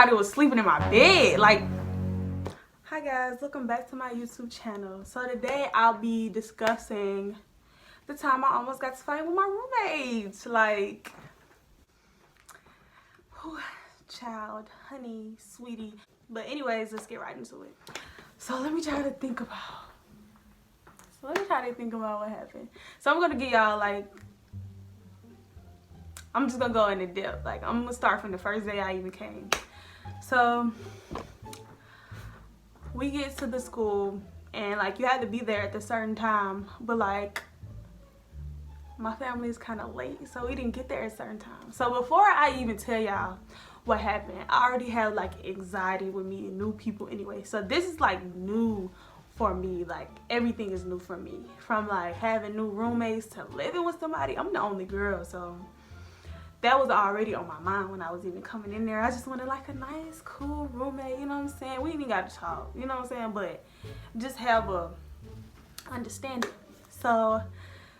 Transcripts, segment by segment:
somebody was sleeping in my bed. Like, hi guys, welcome back to my YouTube channel. So today I'll be discussing the time I almost got to fight with my roommates. Like, whew, child, honey, sweetie. But anyways, let's get right into it. So let me try to think about what happened. So I'm gonna give y'all, like, I'm just gonna go into depth. Like, I'm gonna start from the first day I even came. So we get to the school and like you had to be there at a certain time, but like my family is kind of late, so we didn't get there at a certain time. So before I even tell y'all what happened, I already had like anxiety with meeting new people anyway. So this is like new for me. Like, everything is new for me, from like having new roommates to living with somebody. I'm the only girl, so that was already on my mind when I was even coming in there. I just wanted like a nice, cool roommate, you know what I'm saying? We ain't even got to talk, you know what I'm saying? But just have a understanding. So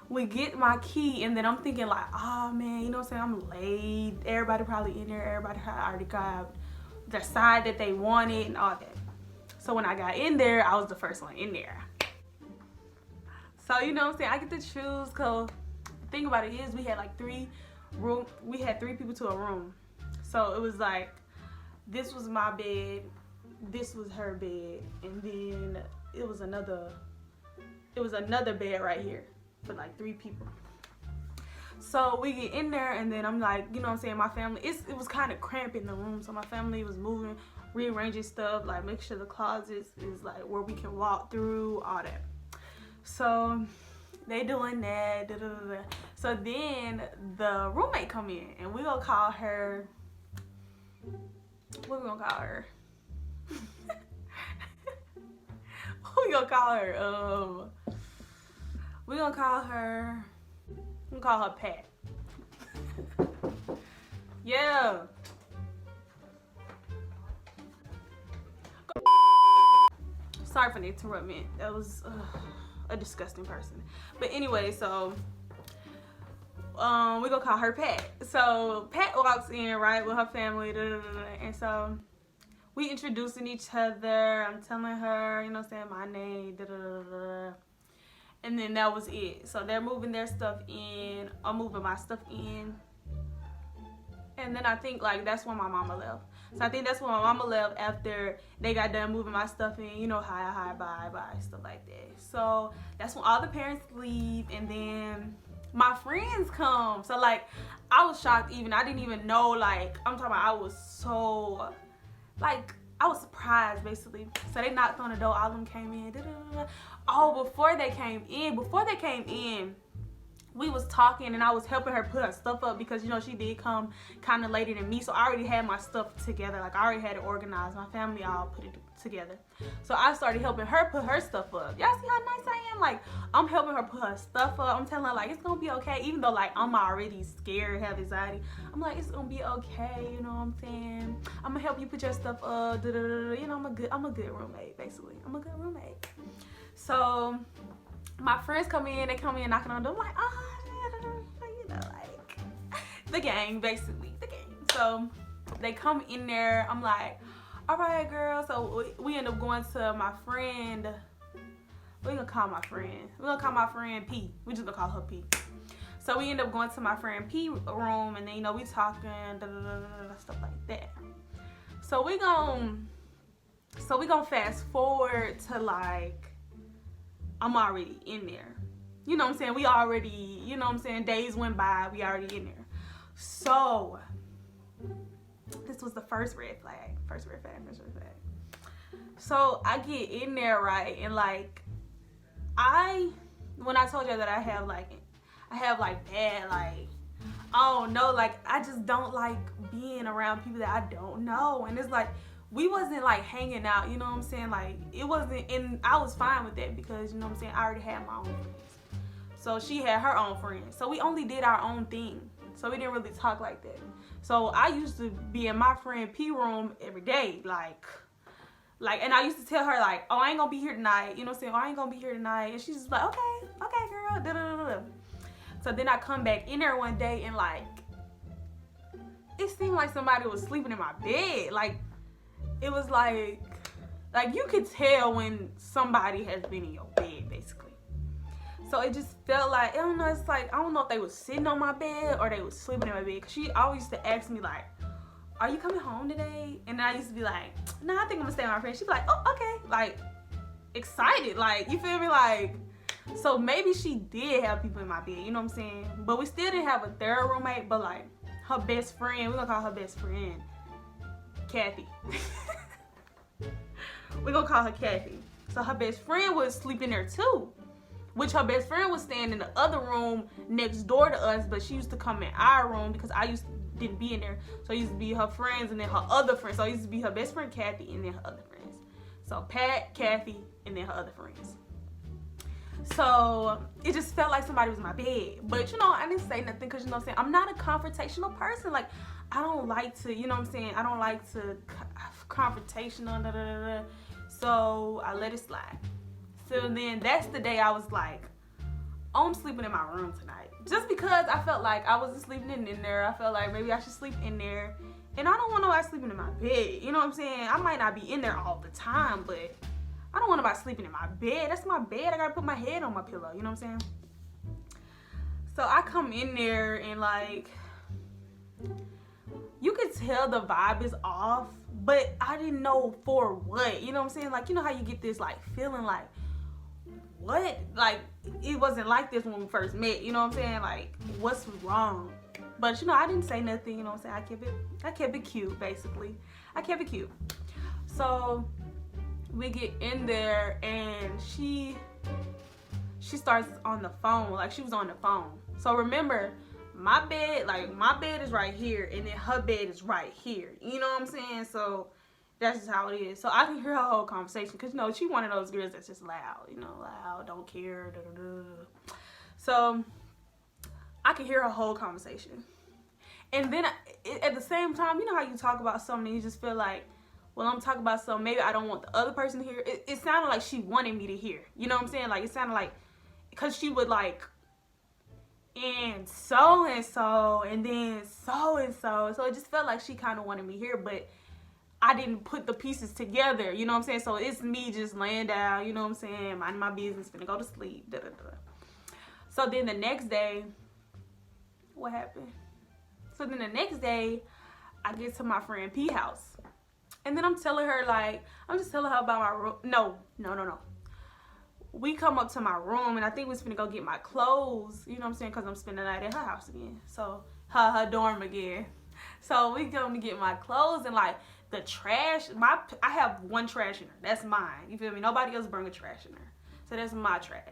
we get my key, and then I'm thinking like, oh man, you know what I'm saying? I'm late. Everybody probably in there. Everybody already got the side that they wanted and all that. So when I got in there, I was the first one in there. So you know what I'm saying? I get to choose, cause the thing about it is we had like three people to a room. So it was like, this was my bed, this was her bed, and then it was another bed right here for like 3 people. So we get in there, and then I'm like, you know what I'm saying, my family, it was kind of cramped in the room, so my family was moving, rearranging stuff, like make sure the closets is like where we can walk through, all that. So they doing that, da, da, da, da. So then the roommate come in, and we gonna call her, what we gonna call her? What we gonna call her? We gonna call her Pat. Yeah. Sorry for the interruption. That was a disgusting person. But anyway, so we gonna call her Pat. So Pat walks in, right, with her family, da, da, da, da, and so we introducing each other. I'm telling her, you know what I'm saying, my name, da, da, da, da. And then that was it. So they're moving their stuff in. I'm moving my stuff in. And then I think like that's when my mama left. So I think that's when my mama left after they got done moving my stuff in. You know, hi, bye, stuff like that. So that's when all the parents leave, and then my friends come. So like, I was shocked even. I didn't even know, like, I'm talking about, I was so, like, I was surprised basically. So they knocked on the door, all of them came in. Da, da, da, da. Oh, before they came in, we was talking, and I was helping her put her stuff up because, you know, she did come kind of later than me. So I already had my stuff together. Like, I already had it organized. My family all put it together. So I started helping her put her stuff up. Y'all see how nice I am? Like, I'm helping her put her stuff up. I'm telling her, like, it's going to be okay. Even though, like, I'm already scared, have anxiety. I'm like, it's going to be okay. You know what I'm saying? I'm going to help you put your stuff up. Da, da, da, da. You know, I'm a good roommate, basically. I'm a good roommate. So my friends come in, knocking on the door. I'm like, you know, like, the gang, basically, the gang. So they come in there. I'm like, all right, girl. So we end up going to my friend. We're gonna call my friend P. We just gonna call her P. So we end up going to my friend P room, and then, you know, we talking, da, da, da, da, stuff like that. So we gonna fast forward to, like, I'm already in there. You know what I'm saying? We already, you know what I'm saying? Days went by, we already in there. So this was the first red flag. First red flag. So I get in there, right? And like, when I told you that I have bad, like, I don't know, like, I just don't like being around people that I don't know. And it's like, we wasn't like hanging out, you know what I'm saying? Like, it wasn't, and I was fine with that because, you know what I'm saying, I already had my own friends. So she had her own friends. So we only did our own thing. So we didn't really talk like that. So I used to be in my friend P room every day, like, and I used to tell her, like, oh, I ain't gonna be here tonight, you know what I'm saying? Oh, I ain't gonna be here tonight. And she's just like, okay, girl, da da da da. So then I come back in there one day, and like, it seemed like somebody was sleeping in my bed. Like, it was like you could tell when somebody has been in your bed, basically. So it just felt like, I don't know, it's like, I don't know if they was sitting on my bed or they was sleeping in my bed. Cause she always used to ask me like, are you coming home today? And I used to be like, nah, I think I'm gonna stay with my friend. She'd be like, oh, okay. Like, excited, like, you feel me? Like, so maybe she did have people in my bed, you know what I'm saying? But we still didn't have a third roommate, but like, her best friend, we're gonna call her best friend Kathy. We're gonna call her Kathy. So her best friend was sleeping there too, which her best friend was staying in the other room next door to us, but she used to come in our room because didn't be in there. So it used to be her friends and then her other friends. So it used to be her best friend Kathy and then her other friends. So Pat, Kathy, and then her other friends. So it just felt like somebody was in my bed. But you know, I didn't say nothing because, you know what I'm saying, I'm not a confrontational person. Like, I don't like to, you know what I'm saying, I don't like to confrontational, da, da, da, da. So I let it slide. So then that's the day I was like, oh, I'm sleeping in my room tonight. Just because I felt like I wasn't sleeping in there. I felt like maybe I should sleep in there. And I don't want nobody sleeping in my bed. You know what I'm saying? I might not be in there all the time, but I don't want nobody sleeping in my bed. That's my bed. I gotta put my head on my pillow. You know what I'm saying? So I come in there and like, you could tell the vibe is off, but I didn't know for what. You know what I'm saying? Like, you know how you get this like feeling like, what? Like, it wasn't like this when we first met. You know what I'm saying? Like, what's wrong? But you know, I didn't say nothing. You know what I'm saying? I kept it cute, basically. I kept it cute. So we get in there and she starts on the phone. Like, she was on the phone. So remember, my bed is right here, and then her bed is right here. You know what I'm saying? So that's just how it is. So I can hear her whole conversation because, you know, she one of those girls that's just loud. You know, loud, don't care. Da, da, da. So I can hear her whole conversation. And then at the same time, you know how you talk about something and you just feel like, well, I'm talking about something, maybe I don't want the other person to hear. It sounded like she wanted me to hear. You know what I'm saying? Like, it sounded like, because she would like, and so and so, and then so and so. So it just felt like she kind of wanted me here, but I didn't put the pieces together. You know what I'm saying? So it's me just laying down, you know what I'm saying, minding my business, finna go to sleep. Da, da, da. So then the next day, what happened? So then the next day, I get to my friend P house. And then I'm telling her, like, I'm just telling her about my room. No. We come up to my room, and I think we was finna go get my clothes, you know what I'm saying, because I'm spending the night at her house again. So, her dorm again. So, we come to get my clothes, and, like, the trash, I have one trash in her. That's mine. You feel me? Nobody else bring a trash in her. So, that's my trash.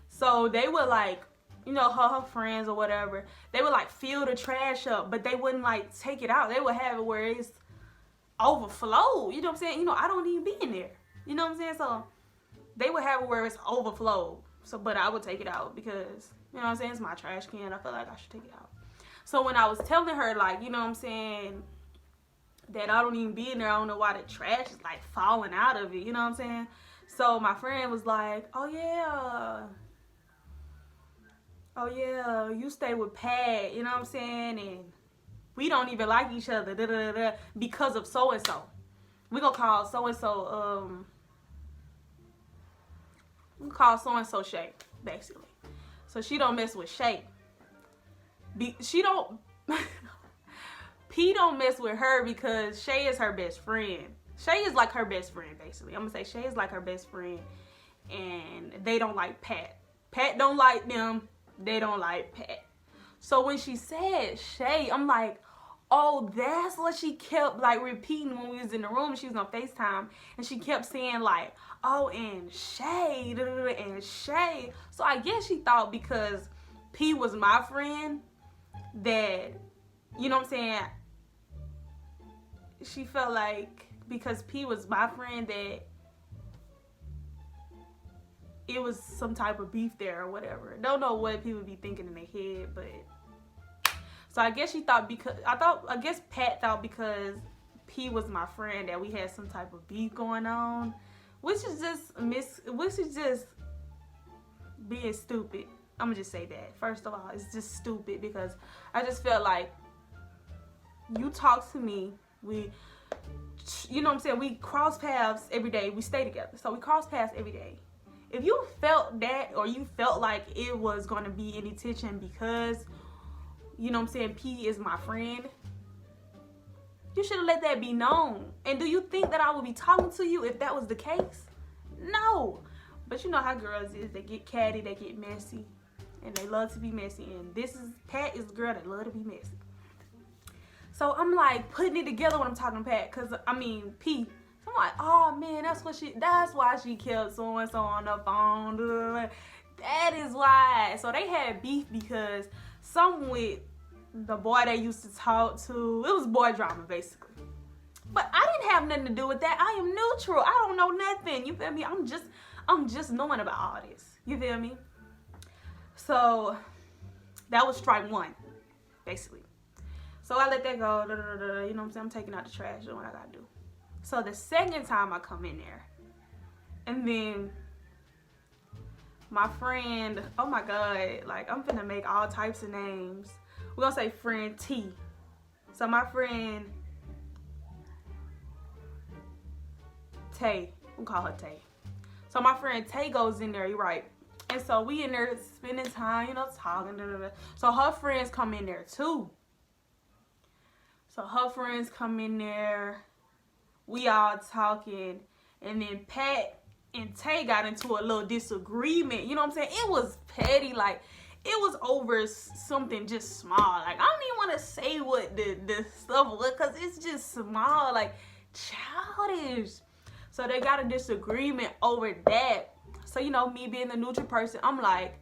So, they would, like, you know, her friends or whatever, they would, like, fill the trash up, but they wouldn't, like, take it out. They would have it where it's overflow. You know what I'm saying? You know, I don't even be in there. You know what I'm saying? So they would have it where it's overflow. So, but I would take it out because, you know what I'm saying, it's my trash can. I feel like I should take it out. So when I was telling her, like, you know what I'm saying, that I don't even be in there, I don't know why the trash is like falling out of it. You know what I'm saying? So my friend was like, oh yeah, you stay with Pat. You know what I'm saying? And we don't even like each other, da, da, da, da, because of so-and-so. We gonna call so-and-so, we call so-and-so Shay, basically. So she don't mess with Shay. P don't mess with her because Shay is her best friend. Shay is like her best friend, basically. I'm gonna say Shay is like her best friend. And they don't like Pat. Pat don't like them. They don't like Pat. So when she said Shay, I'm like, oh, that's what she kept like repeating when we was in the room and she was on FaceTime, and she kept saying like, oh, and Shay, and Shay. So I guess she thought because P was my friend that, you know what I'm saying, she felt like because P was my friend that it was some type of beef there or whatever. Don't know what people be thinking in their head, but so I guess she thought I guess Pat thought because P was my friend that we had some type of beef going on, which is just being stupid. I'm gonna just say that. First of all, it's just stupid because I just felt like you talk to me, you know what I'm saying, we cross paths every day. We stay together. So we cross paths every day. If you felt that, or you felt like it was going to be any tension because, you know what I'm saying, P is my friend, you should have let that be known. And do you think that I would be talking to you if that was the case? No. But you know how girls is. They get catty, they get messy, and they love to be messy. And Pat is the girl that love to be messy. So I'm like putting it together when I'm talking to Pat, cause I mean P. So I'm like, oh man, that's why she kept so and so on the phone. That is why. So they had beef because some with the boy they used to talk to. It was boy drama basically. But I didn't have nothing to do with that. I am neutral. I don't know nothing. You feel me? I'm just knowing about all this. You feel me? So that was strike one, basically. So I let that go. You know what I'm saying? I'm taking out the trash, doing what I gotta do. So the second time I come in there, and then my friend, oh my God, like I'm finna make all types of names. We're gonna say friend T. So my friend Tay, we'll call her Tay. So my friend Tay goes in there, you're right. And so we in there spending time, you know, talking. So her friends come in there too. So her friends come in there, we all talking, and then Pat and Tay got into a little disagreement. You know what I'm saying? It was petty, like it was over something just small. Like I don't even want to say what the stuff was, cause it's just small, like childish. So they got a disagreement over that. So you know, me being the neutral person, I'm like,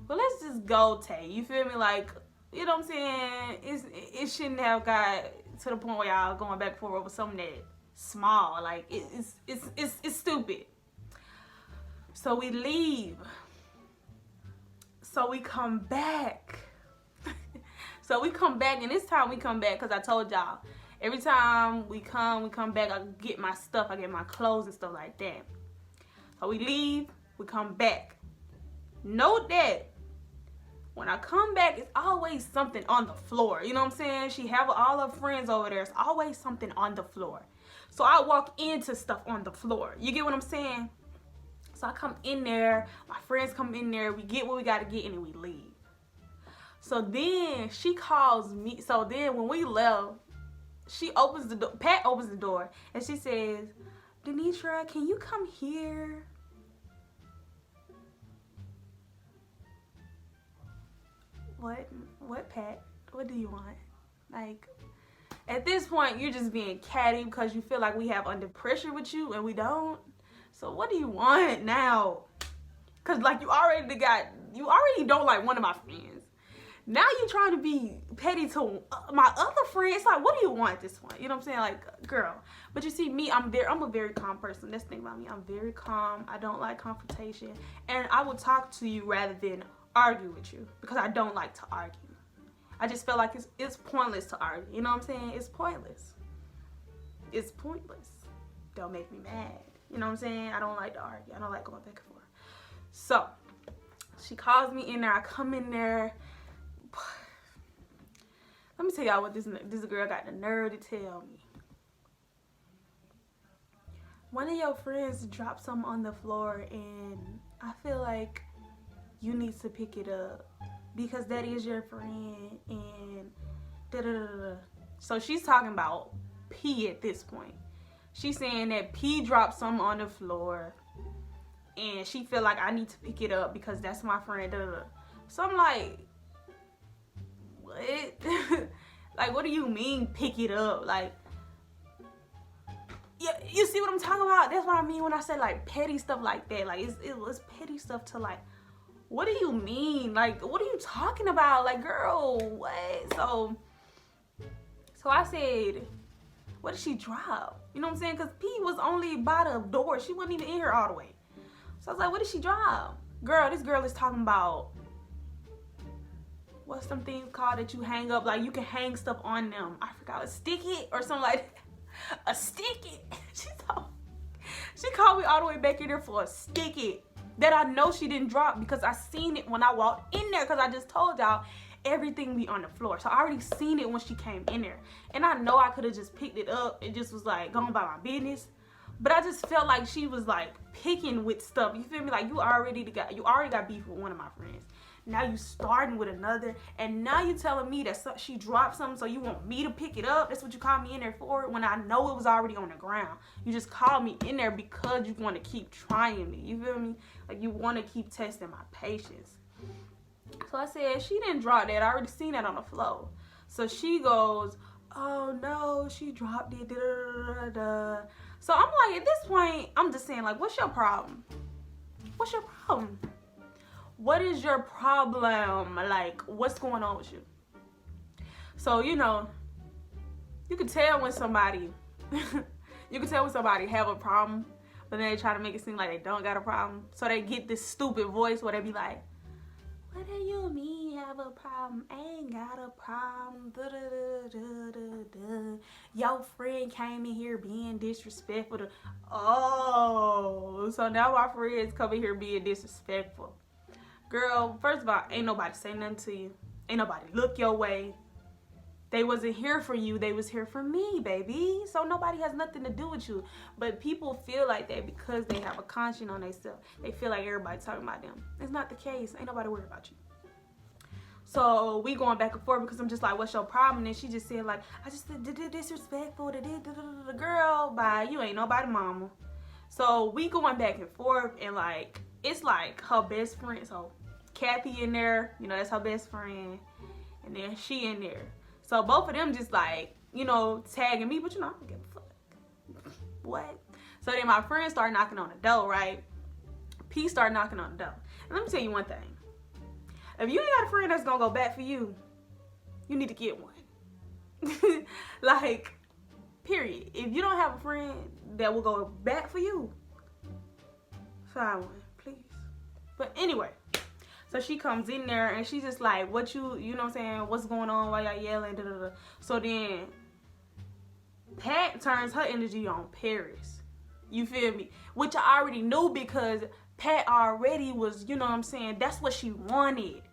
well, let's just go, Tay. You feel me? Like, you know what I'm saying? It shouldn't have got to the point where y'all going back and forth over something that small. Like it's stupid. So we leave. So we come back. So we come back, and this time we come back because I told y'all every time we come back, I get my stuff, I get my clothes and stuff like that. So we leave, we come back. Note that when I come back, it's always something on the floor. You know what I'm saying? She have all her friends over there. It's always something on the floor. So I walk into stuff on the floor. You get what I'm saying? So I come in there, my friends come in there, we get what we gotta get, and then we leave. So then she calls me. So then when we left, she opens the door, Pat opens the door, and she says, Denitra, can you come here? What, Pat? What do you want? Like, at this point, you're just being catty because you feel like we have under pressure with you, and we don't. So what do you want now? Because, like, you already don't like one of my friends. Now you trying to be petty to my other friend. It's like, what do you want at this point? You know what I'm saying? Like, girl. But you see, me, I'm a very calm person. That's the thing about me. I'm very calm. I don't like confrontation. And I will talk to you rather than argue with you, because I don't like to argue. I just feel like it's pointless to argue. You know what I'm saying? It's pointless. It's pointless. Don't make me mad. You know what I'm saying? I don't like to argue. I don't like going back and forth. So she calls me in there. I come in there. Let me tell y'all what this girl got the nerve to tell me. One of your friends dropped something on the floor, and I feel like you need to pick it up because that is your friend, and da-da-da-da. So she's talking about P at this point. She's saying that P dropped something on the floor, and she feel like I need to pick it up because that's my friend, da-da-da. So I'm like, what? Like, what do you mean pick it up? Like, yeah, you see what I'm talking about? That's what I mean when I say like petty stuff like that. Like, it was petty stuff to like, what do you mean? Like, what are you talking about? Like, girl, what? So I said, what did she drop? You know what I'm saying? Because P was only by the door. She wasn't even in here all the way. So I was like, what did she drop? Girl, this girl is talking about, what's some things called that you hang up? Like, you can hang stuff on them. I forgot, a stick it or something like that. A stick it. She called me all the way back in there for a stick it that I know she didn't drop because I seen it when I walked in there, because I just told y'all everything be on the floor. So I already seen it when she came in there. And I know I could have just picked it up and just was like going about my business. But I just felt like she was like picking with stuff. You feel me? Like you already got beef with one of my friends. Now you starting with another, and now you telling me that she dropped something, so you want me to pick it up? That's what you called me in there for, when I know it was already on the ground. You just called me in there because you want to keep trying me. You feel me? Like you want to keep testing my patience. So I said, she didn't drop that. I already seen that on the floor. So she goes, oh no, she dropped it. Da, da, da, da. So I'm like, at this point, I'm just saying, like, what's your problem? What's your problem? What is your problem? Like, what's going on with you? So, you know, you can tell when somebody, have a problem, but then they try to make it seem like they don't got a problem. So they get this stupid voice where they be like, what do you mean have a problem? I ain't got a problem. Da, da, da, da, da, da. Your friend came in here being disrespectful. Oh, so now my friends come in here being disrespectful. Girl, first of all, ain't nobody say nothing to you. Ain't nobody look your way. They wasn't here for you. They was here for me, baby. So nobody has nothing to do with you. But people feel like that because they have a conscience on themselves. They feel like everybody talking about them. It's not the case. Ain't nobody worried about you. So we going back and forth because I'm just like, what's your problem? And she just said like, I just did disrespectful. Girl, bye. You ain't nobody mama. So we going back and forth, and like, it's like her best friend. So Kathy in there, you know, that's her best friend. And then she in there. So both of them just like, you know, tagging me, but you know, I don't give a fuck. What? So then my friend started knocking on the door, right? P started knocking on the door. And let me tell you one thing. If you ain't got a friend that's gonna go back for you, you need to get one. Like, period. If you don't have a friend that will go back for you, find one, please. But anyway. So she comes in there and she's just like, what you know what I'm saying? What's going on? Why y'all yelling? Da, da, da. So then Pat turns her energy on Paris. You feel me? Which I already knew because Pat already was, you know what I'm saying? That's what she wanted.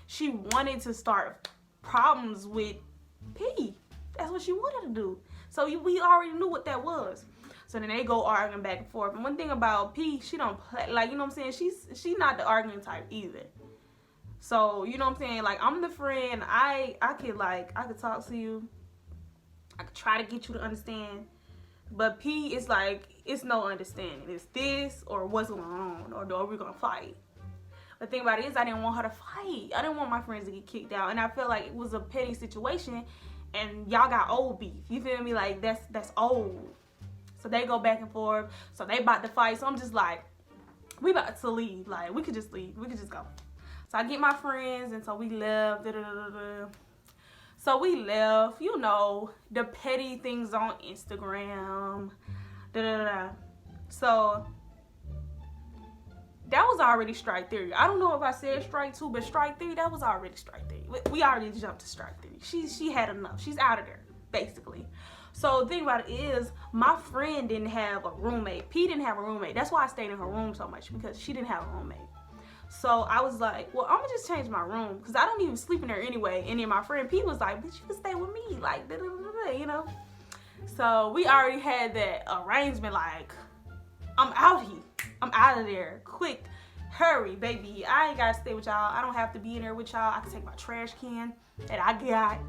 She wanted to start problems with P. That's what she wanted to do. So we already knew what that was. So then they go arguing back and forth. And one thing about P, she don't play, like, you know what I'm saying? She's not the arguing type either. So, you know what I'm saying? Like, I'm the friend. I could talk to you. I could try to get you to understand. But P is like, it's no understanding. It's this or what's going on, or are we gonna fight? The thing about it is, I didn't want her to fight. I didn't want my friends to get kicked out. And I felt like it was a petty situation and y'all got old beef. You feel me? Like, that's old. So they go back and forth. So they about to fight. So I'm just like, we about to leave. Like, we could just leave. We could just go. So I get my friends, and so we left. So we left, you know, the petty things on Instagram. So that was already strike three. I don't know if I said strike two, but strike three, that was already strike three. We already jumped to strike three. She had enough. She's out of there, basically. So the thing about it is, my friend didn't have a roommate. P didn't have a roommate. That's why I stayed in her room so much, because she didn't have a roommate. So I was like, well, I'm gonna just change my room because I don't even sleep in there anyway. And then my friend P was like, but you can stay with me, like, you know. So we already had that arrangement, like, I'm out here. I'm out of there. Quick, hurry, baby. I ain't gotta stay with y'all. I don't have to be in there with y'all. I can take my trash can that I got.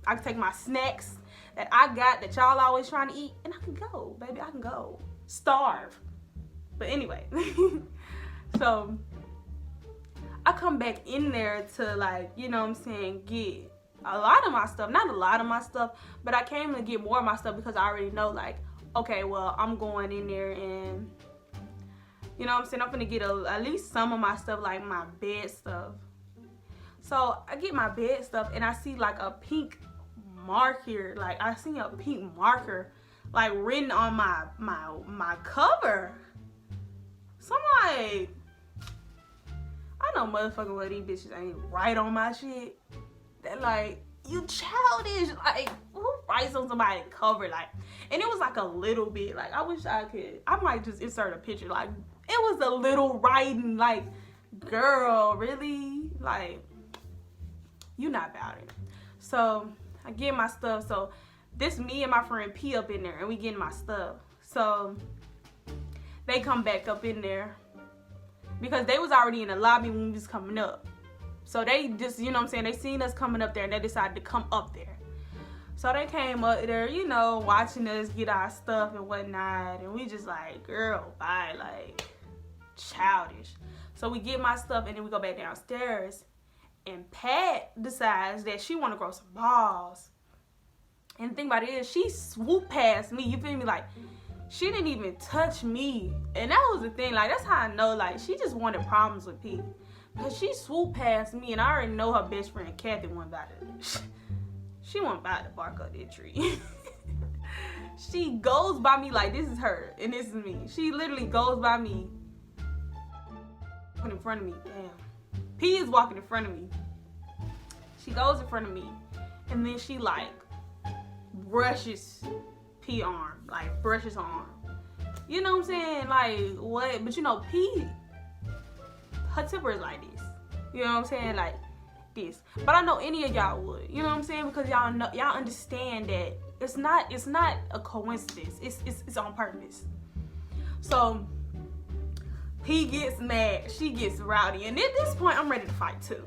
I can take my snacks that I got that y'all always trying to eat, and I can go, baby. I can go. Starve. But anyway, so I come back in there to, like, you know what I'm saying, get a lot of my stuff. Not a lot of my stuff, but I came to get more of my stuff because I already know, like, okay, well, I'm going in there and, you know what I'm saying, I'm gonna get at least some of my stuff, like my bed stuff. So I get my bed stuff and I see like a pink marker, like I see a pink marker like written on my cover. So I'm like, I know motherfucking well these bitches ain't right on my shit. They're like, you childish. Like, who writes on somebody's cover? Like, and it was like a little bit. Like, I wish I might just insert a picture. Like, it was a little writing. Like, girl, really? Like, You not about it. So I get my stuff. So this me and my friend P up in there, and we getting my stuff. So they come back up in there because they was already in the lobby when we was coming up. So they just, you know what I'm saying, they seen us coming up there and they decided to come up there. So they came up there, you know, watching us get our stuff and whatnot. And we just like, girl, bye, like, childish. So we get my stuff and then we go back downstairs. And Pat decides that she want to grow some balls. And the thing about it is, she swooped past me, you feel me? Like, she didn't even touch me. And that was the thing, like, that's how I know, like, she just wanted problems with P. Because she swooped past me, and I already know her best friend, Kathy, wasn't about to, she wasn't about to bark up that tree. She goes by me like this is her, and this is me. She literally goes by me, in front of me, damn. P is walking in front of me. She goes in front of me, and then she, like, brushes P arm, like, brushes her arm. You know what I'm saying? Like, what? But, you know, P, her temper is like this. You know what I'm saying? Like this. But I know any of y'all would. You know what I'm saying? Because y'all know, y'all understand that it's not a coincidence. It's on purpose. So P gets mad. She gets rowdy. And at this point, I'm ready to fight too.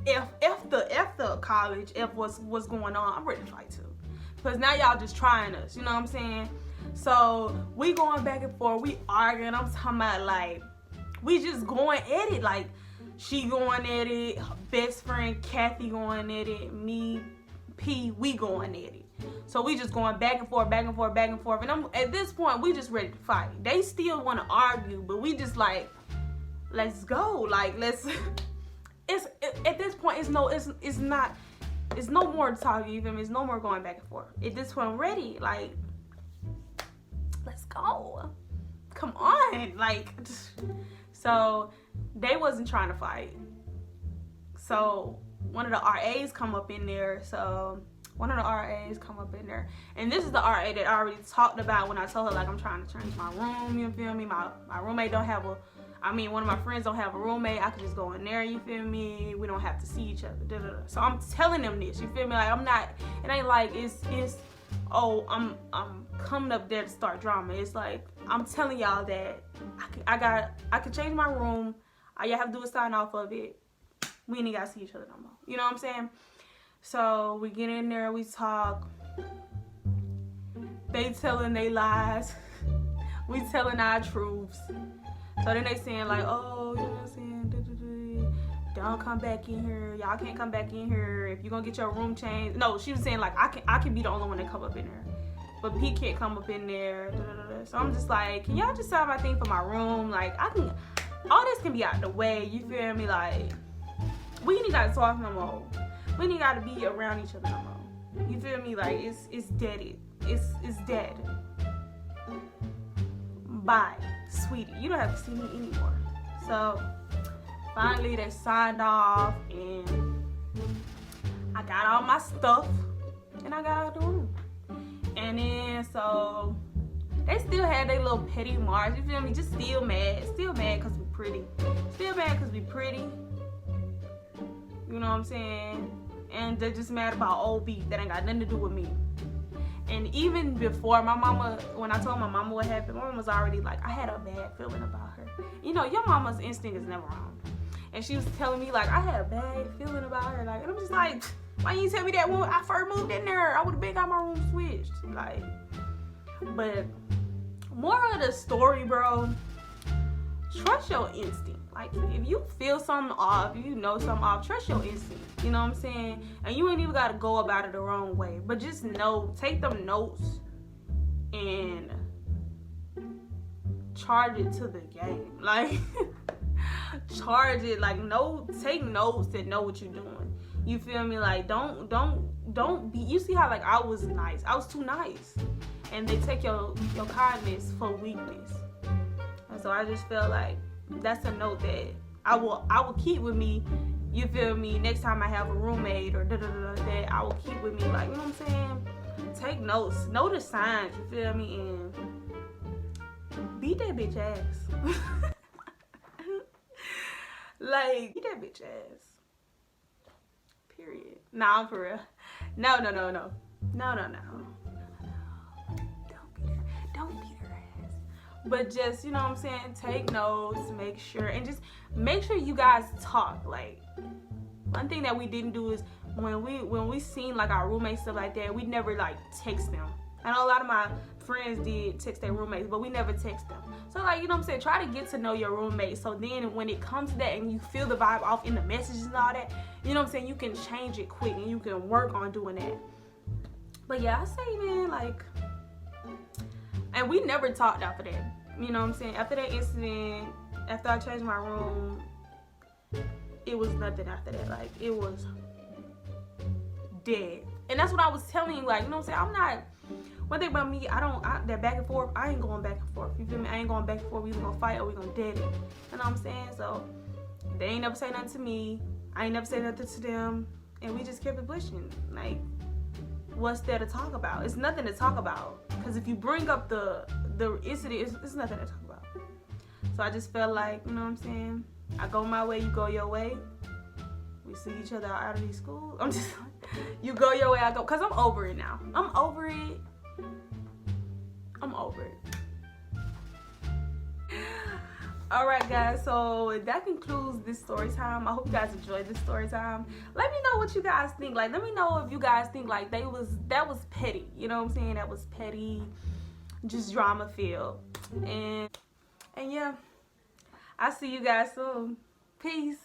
If the college, if what's going on, I'm ready to fight too. Because now y'all just trying us. You know what I'm saying? So we going back and forth. We arguing. I'm talking about, like, we just going at it. Like, she going at it, her best friend Kathy going at it, me, P, we going at it. So we just going back and forth, back and forth, back and forth. And at this point, we just ready to fight. They still want to argue, but we just like, let's go. Like, let's. At this point, it's no more talking. You feel me? It's no more going back and forth. At this point, I'm ready. Like, let's go. Come on, like. So they wasn't trying to fight. So one of the RAs come up in there. And this is the RA that I already talked about when I told her, like, I'm trying to change my room, you feel me? My roommate don't have one of my friends don't have a roommate. I could just go in there, you feel me? We don't have to see each other. Da, da, da. So I'm telling them this, you feel me? Like, it ain't like I'm coming up there to start drama. It's like, I'm telling y'all that I could change my room. All y'all have to do is sign off of it. We ain't gotta see each other no more. You know what I'm saying? So we get in there, we talk. They telling they lies. We telling our truths. So then they saying, like, oh, you know what I'm saying? Don't come back in here. Y'all can't come back in here. If you're gonna get your room changed. No, she was saying, like, I can be the only one that come up in there. But P can't come up in there. So I'm just like, can y'all just sign my thing for my room? Like, all this can be out the way. You feel me? Like, we ain't gotta talk no more. We ain't gotta be around each other no more. You feel me? Like, it's dead. It's dead. Bye, sweetie. You don't have to see me anymore. So finally they signed off and I got all my stuff and I got out the room. And then so they still had their little petty march, you feel me? Just still mad cause we pretty. Still mad cause we pretty. You know what I'm saying? And they're just mad about old beef that ain't got nothing to do with me. And even before my mama, when I told my mama what happened, my mama was already like, I had a bad feeling about her. You know, your mama's instinct is never wrong. And she was telling me, like, I had a bad feeling about her. Like, and I'm just like, why you tell me that when I first moved in there? I would have been got my room switched. Like, but moral of the story, bro, trust your instinct. Like, if you feel something off, if you know something off, trust your instinct. You know what I'm saying? And you ain't even got to go about it the wrong way. But just know, take them notes and charge it to the game. Like, charge it. Like, take notes and know what you're doing. You feel me? Like, don't be, you see how, like, I was nice. I was too nice. And they take your kindness for weakness. And so I just feel like that's a note that I will keep with me. You feel me? Next time I have a roommate or that I will keep with me. Like, you know what I'm saying? Take notes. Know the signs. You feel me? And beat that bitch ass. Like, beat that bitch ass. Period. Nah, I'm for real. No. Don't beat her ass. But just, you know what I'm saying, take notes, make sure, and just make sure you guys talk. Like, one thing that we didn't do is when we seen like our roommates, stuff like that, we never like text them. I know a lot of my friends did text their roommates, but we never text them. So like, you know what I'm saying, try to get to know your roommate, so then when it comes to that and you feel the vibe off in the messages and all that, you know what I'm saying, you can change it quick and you can work on doing that. But yeah, I say, man, like, and we never talked after that. You know what I'm saying? After that incident, after I changed my room, it was nothing after that. Like, it was dead. And that's what I was telling you, like, you know what I'm saying? I'm not, one thing about me, that back and forth, I ain't going back and forth. You feel me? I ain't going back and forth. We either gonna fight or we gonna dead it. You know what I'm saying? So, they ain't never say nothing to me. I ain't never say nothing to them. And we just kept it pushing. Like, what's there to talk about? It's nothing to talk about. Because if you bring up the incident, it's nothing to talk about. So I just felt like, you know what I'm saying, I go my way, you go your way. We see each other out of these schools. I'm just like, you go your way, I go. Because I'm over it now. I'm over it. Alright guys, so that concludes this story time. I hope you guys enjoyed this story time. Let me know what you guys think. Like, let me know if you guys think like that was petty. You know what I'm saying? That was petty, just drama filled. And yeah, I'll see you guys soon. Peace.